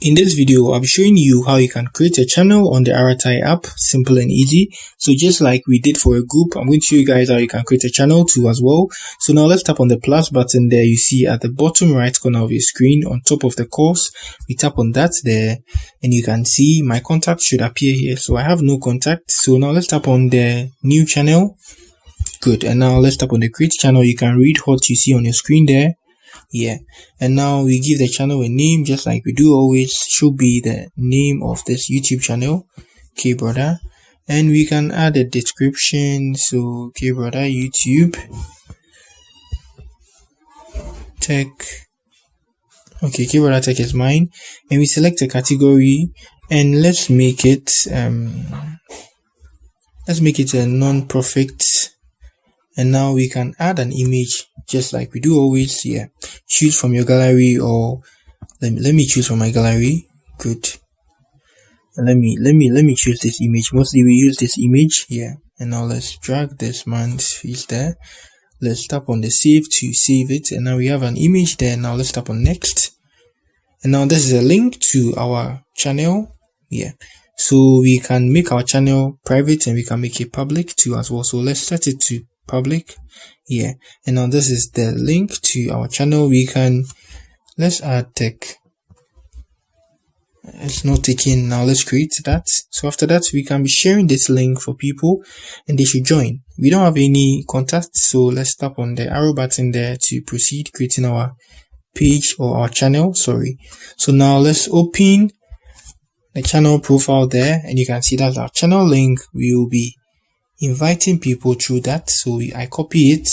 In this video, I'll be showing you how you can create a channel on the Arattai app, simple and easy. So just like we did for a group, I'm going to show you guys how you can create a channel too as well. So now let's tap on the plus button there you see at the bottom right corner of your screen on top of the course. We tap on that there and you can see my contact should appear here. So I have no contact. So now let's tap on the new channel. Good. And now let's tap on the create channel. You can read what you see on your screen there. Yeah, and now we give the channel a name just like we do always. Should be the name of this YouTube channel, K Brother, and we can add a description. So K Brother YouTube Tech. Okay, K Brother Tech is mine, and we select a category and let's make it a non-profit. And now we can add an image just like we do always. Yeah, choose from your gallery, or let me choose from my gallery. Good. And let me choose this image. Mostly we use this image. Yeah. And now let's drag this man's face there. Let's tap on the save to save it. And now we have an image there. Now let's tap on next. And now this is a link to our channel. Yeah. So we can make our channel private and we can make it public too as well. So let's set it to public. Yeah, and now this is the link to our channel. Let's add tech. It's not taking. Now let's create that. So after that, we can be sharing this link for people and they should join. We don't have any contacts, so let's tap on the arrow button there to proceed creating our page or our channel. Sorry. So now let's open the channel profile there, and you can see that's our channel link. We will be inviting people through that. So I copy it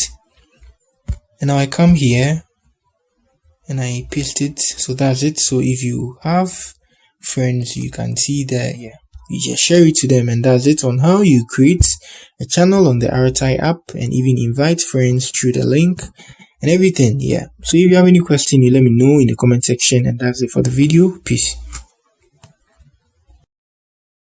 and now I come here and I paste it. So that's it. So if you have friends, you can see there, yeah, you just share it to them, and that's it on how you create a channel on the Arattai app and even invite friends through the link and everything. Yeah, so if you have any question, you let me know in the comment section, and that's it for the video. Peace.